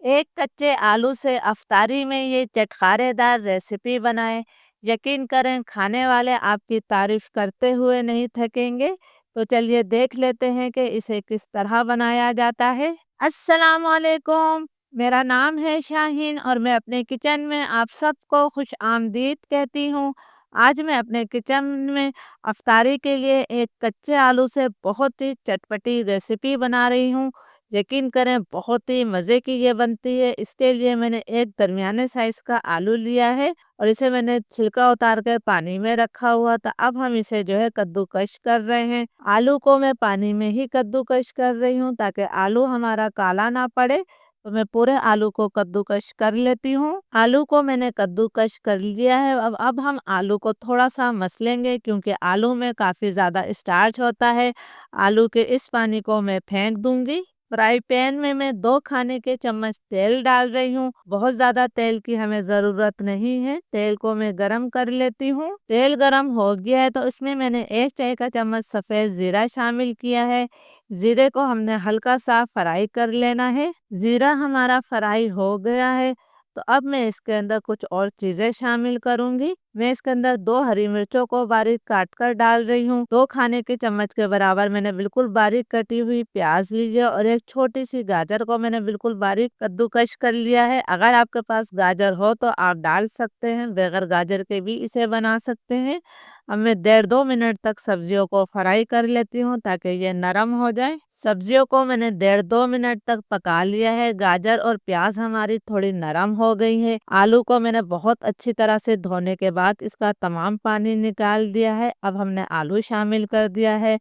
एक कच्चे आलू से अफ्तारी में ये चटखारेदार रेसिपी बनाएं। यकीन करें खाने वाले आपकी तारीफ करते हुए नहीं थकेंगे। तो चलिए देख लेते हैं कि इसे किस तरह बनाया जाता है। अस्सलाम वालेकुम। मेरा नाम है शाहीन और मैं अपने किचन में आप सबको खुश आमदीद कहती हूँ। आज मैं अपने किचन में अफ्तारी के लिए एक कच्चे आलू से बहुत ही चटपटी रेसिपी बना रही हूँ। यकीन करें बहुत ही मज़े की ये बनती है। इसके लिए मैंने एक दरमियाने साइज़ का आलू लिया है और इसे मैंने छिलका उतार कर पानी में रखा हुआ था। अब हम इसे जो है कद्दूकश कर रहे हैं। आलू को मैं पानी में ही कद्दूकश कर रही हूँ ताकि आलू हमारा काला ना पड़े। तो मैं पूरे आलू को कद्दूकश कर लेती हूँ। आलू को मैंने कद्दूकश कर लिया है। अब हम आलू को थोड़ा सा मसलेंगे क्योंकि आलू में काफ़ी ज़्यादा स्टार्च होता है। आलू के इस पानी को मैं फेंक दूंगी। फ्राई पैन में मैं 2 खाने के चम्मच तेल डाल रही हूँ। बहुत ज़्यादा तेल की हमें ज़रूरत नहीं है। तेल को मैं गरम कर लेती हूँ। तेल गरम हो गया है तो इसमें मैंने 1 चाय का चम्मच सफ़ेद ज़ीरा शामिल किया है। ज़ीरे को हमने हल्का सा फ्राई कर लेना है। ज़ीरा हमारा फ्राई हो गया है तो अब मैं इसके अंदर कुछ और चीज़ें शामिल करूंगी। मैं इसके अंदर 2 हरी मिर्चों को बारीक काट कर डाल रही हूँ। 2 खाने के चम्मच के बराबर मैंने बिल्कुल बारीक कटी हुई प्याज ली है और एक छोटी सी गाजर को मैंने बिल्कुल बारीक कद्दूकश कर लिया है। अगर आपके पास गाजर हो तो आप डाल सकते हैं, बगैर गाजर के भी इसे बना सकते हैं। अब मैं 1.5-2 मिनट तक सब्जियों को फ्राई कर लेती हूँ ताकि ये नरम हो जाए। सब्जियों को मैंने 1.5-2 मिनट तक पका लिया है। गाजर और प्याज हमारी थोड़ी नरम हो गई है। आलू को मैंने बहुत अच्छी तरह से धोने के बाद इसका तमाम पानी निकाल दिया है। अब हमने आलू शामिल कर दिया है।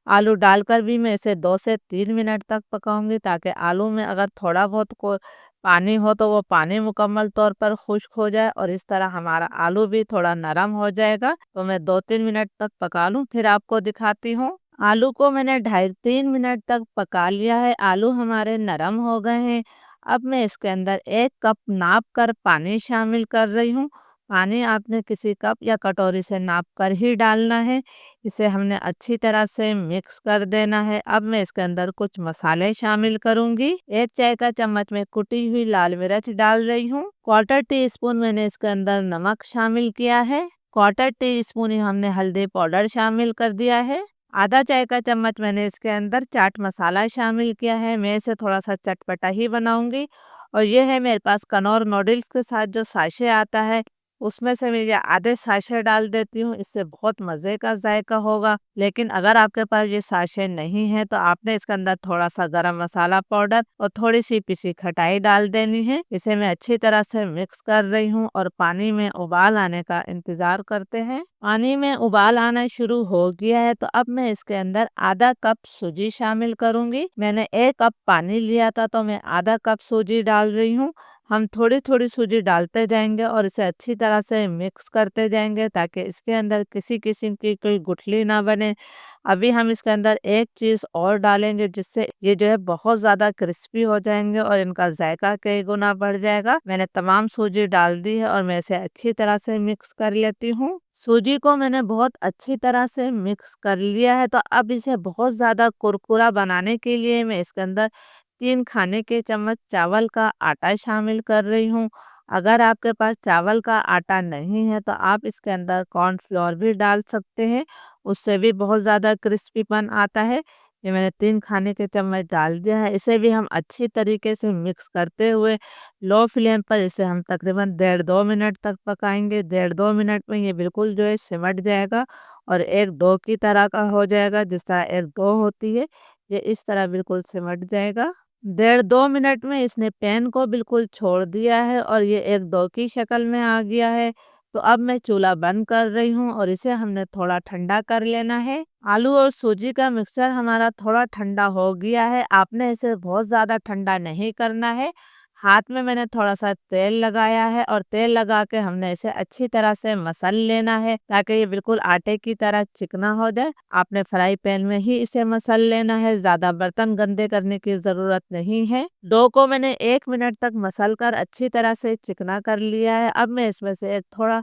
आलू डालकर भी मैं इसे 2 से 3 मिनट तक पकाऊंगी ताकि आलू में अगर थोड़ा बहुत को पानी हो तो वो पानी मुकम्मल तौर पर खुश्क हो जाए और इस तरह हमारा आलू भी थोड़ा नरम हो जाएगा। तो मैं 2-3 मिनट तक पका लूँ फिर आपको दिखाती हूँ। आलू को मैंने 2.5-3 मिनट तक पका लिया है। आलू हमारे नरम हो गए हैं। अब मैं इसके अंदर 1 कप नाप कर पानी शामिल कर रही हूँ। पानी आपने किसी कप या कटोरी से नाप कर ही डालना है। इसे हमने अच्छी तरह से मिक्स कर देना है। अब मैं इसके अंदर कुछ मसाले शामिल करूंगी। 1 चाय का चम्मच में कुटी हुई लाल मिर्च डाल रही हूँ। 1/4 टीस्पून मैंने इसके अंदर नमक शामिल किया है। 1/4 टीस्पून ही हमने हल्दी पाउडर शामिल कर दिया है। आधा चाय का चम्मच मैंने इसके अंदर चाट मसाला शामिल किया है। मैं इसे थोड़ा सा चटपटा ही बनाऊंगी। और ये है मेरे पास कनौर नूडल्स के साथ जो साशे आता है, उसमें से मैं ये आधे साशे डाल देती हूँ। इससे बहुत मज़े का जायका होगा। लेकिन अगर आपके पास ये साशे नहीं है तो आपने इसके अंदर थोड़ा सा गरम मसाला पाउडर और थोड़ी सी पिसी खटाई डाल देनी है। इसे मैं अच्छी तरह से मिक्स कर रही हूँ और पानी में उबाल आने का इंतज़ार करते हैं। पानी में उबाल आना शुरू हो गया है तो अब मैं इसके अंदर आधा कप सूजी शामिल करूंगी। मैंने 1 कप पानी लिया था तो मैं आधा कप सूजी डाल रही हूँ। हम थोड़ी थोड़ी सूजी डालते जाएंगे और इसे अच्छी तरह से मिक्स करते जाएंगे ताकि इसके अंदर किसी किस्म की कोई गुठली ना बने। अभी हम इसके अंदर एक चीज़ और डालेंगे जिससे ये जो है बहुत ज़्यादा क्रिस्पी हो जाएंगे और इनका जायका कई गुना बढ़ जाएगा। मैंने तमाम सूजी डाल दी है और मैं इसे अच्छी तरह से मिक्स कर लेती हूँ। सूजी को मैंने बहुत अच्छी तरह से मिक्स कर लिया है तो अब इसे बहुत ज़्यादा कुरकुरा बनाने के लिए मैं इसके अंदर 3 खाने के चम्मच चावल का आटा शामिल कर रही हूँ। अगर आपके पास चावल का आटा नहीं है तो आप इसके अंदर कॉर्नफ्लोर भी डाल सकते हैं। उससे भी बहुत ज़्यादा क्रिस्पीपन आता है। ये मैंने 3 खाने के चम्मच डाल दिया है। इसे भी हम अच्छी तरीके से मिक्स करते हुए लो फ्लेम पर इसे हम तकरीबन 1.5-2 मिनट तक पकाएंगे। 1.5-2 मिनट में ये बिल्कुल जो है सिमट जाएगा और एक डो की तरह का हो जाएगा। जिस तरह एक डो होती है, ये इस तरह बिल्कुल सिमट जाएगा। 1.5-2 मिनट में इसने पैन को बिल्कुल छोड़ दिया है और ये एक डो की शक्ल में आ गया है। तो अब मैं चूल्हा बंद कर रही हूँ और इसे हमने थोड़ा ठंडा कर लेना है। आलू और सूजी का मिक्सचर हमारा थोड़ा ठंडा हो गया है। आपने इसे बहुत ज़्यादा ठंडा नहीं करना है। हाथ में मैंने थोड़ा सा तेल लगाया है और तेल लगा के हमने इसे अच्छी तरह से मसल लेना है ताकि ये बिल्कुल आटे की तरह चिकना हो जाए। आपने फ्राई पैन में ही इसे मसल लेना है, ज़्यादा बर्तन गंदे करने की ज़रूरत नहीं है। डो को मैंने 1 मिनट तक मसल कर अच्छी तरह से चिकना कर लिया है। अब मैं इसमें से एक थोड़ा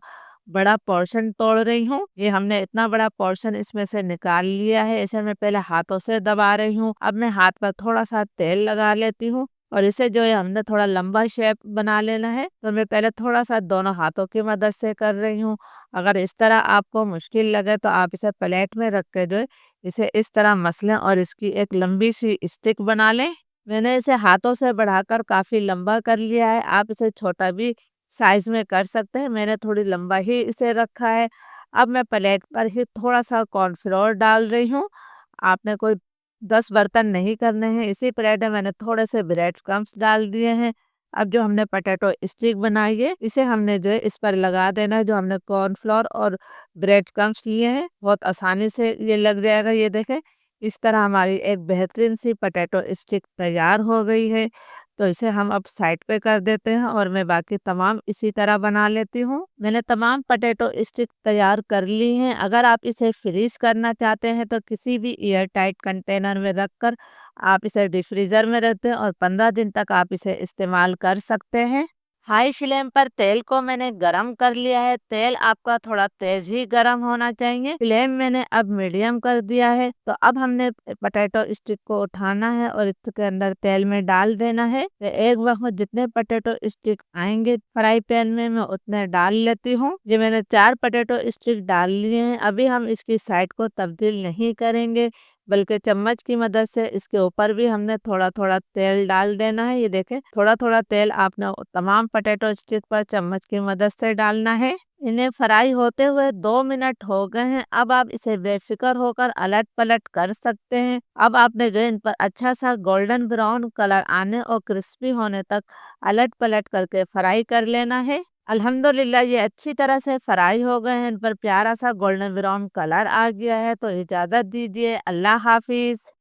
बड़ा पोर्शन तोड़ रही हूँ। ये हमने इतना बड़ा पोर्शन इसमें से निकाल लिया है। इसे मैं पहले हाथों से दबा रही हूँ। अब मैं हाथ पर थोड़ा सा तेल लगा लेती हूँ और इसे जो है हमने थोड़ा लंबा शेप बना लेना है। तो मैं पहले थोड़ा सा दोनों हाथों की मदद से कर रही हूँ। अगर इस तरह आपको मुश्किल लगे तो आप इसे प्लेट में रख के जो है इसे इस तरह मसलें और इसकी एक लंबी सी स्टिक बना लें। मैंने इसे हाथों से बढ़ाकर काफ़ी लंबा कर लिया है। आप इसे छोटा भी साइज़ में कर सकते हैं। मैंने थोड़ी लंबा ही इसे रखा है। अब मैं प्लेट पर ही थोड़ा-सा कॉर्नफ्लोर डाल रही हूँ। आपने कोई 10 बर्तन नहीं करने हैं। इसी प्लेट में मैंने थोड़े से ब्रेड क्रम्ब्स डाल दिए हैं। अब जो हमने पोटैटो स्टिक बनाई है, इसे हमने जो है इस पर लगा देना है। जो हमने कॉर्नफ्लोर और ब्रेड क्रम्ब्स लिए हैं, बहुत आसानी से ये लग जाएगा। ये देखें, इस तरह हमारी एक बेहतरीन सी पोटैटो स्टिक तैयार हो गई है। तो इसे हम अब साइड पे कर देते हैं और मैं बाकी तमाम इसी तरह बना लेती हूँ। मैंने तमाम पोटैटो स्टिक तैयार कर ली हैं। अगर आप इसे फ्रीज करना चाहते हैं तो किसी भी एयर टाइट कंटेनर में रखकर आप इसे डीप फ्रीजर में रखते हैं और 15 दिन तक आप इसे इस्तेमाल कर सकते हैं। हाई फ्लेम पर तेल को मैंने गरम कर लिया है। तेल आपका थोड़ा तेज ही गरम होना चाहिए। फ्लेम मैंने अब मीडियम कर दिया है। तो अब हमने पोटैटो स्टिक को उठाना है और इसके अंदर तेल में डाल देना है। तो एक वक्त में जितने पोटैटो स्टिक आएंगे फ्राई पैन में मैं उतने डाल लेती हूँ। ये मैंने 4 पोटैटो स्टिक डाल लिए हैं। अभी हम इसकी साइड को तब्दील नहीं करेंगे, बल्कि चम्मच की मदद से इसके ऊपर भी हमने थोड़ा थोड़ा तेल डाल देना है। ये देखें, थोड़ा थोड़ा तेल आपने तमाम पोटैटो स्टिक पर चम्मच की मदद से डालना है। इन्हें फ्राई होते हुए 2 मिनट हो गए हैं। अब आप इसे बेफिक्र होकर अलट पलट कर सकते हैं। अब आपने जो है इन पर अच्छा सा गोल्डन ब्राउन कलर आने और क्रिस्पी होने तक अलट पलट करके फ्राई कर लेना है। अल्हम्दुलिल्लाह ये अच्छी तरह से फ्राई हो गए हैं। इन पर प्यारा सा गोल्डन ब्राउन कलर आ गया है। तो इजाज़त दीजिए। अल्लाह हाफिज़।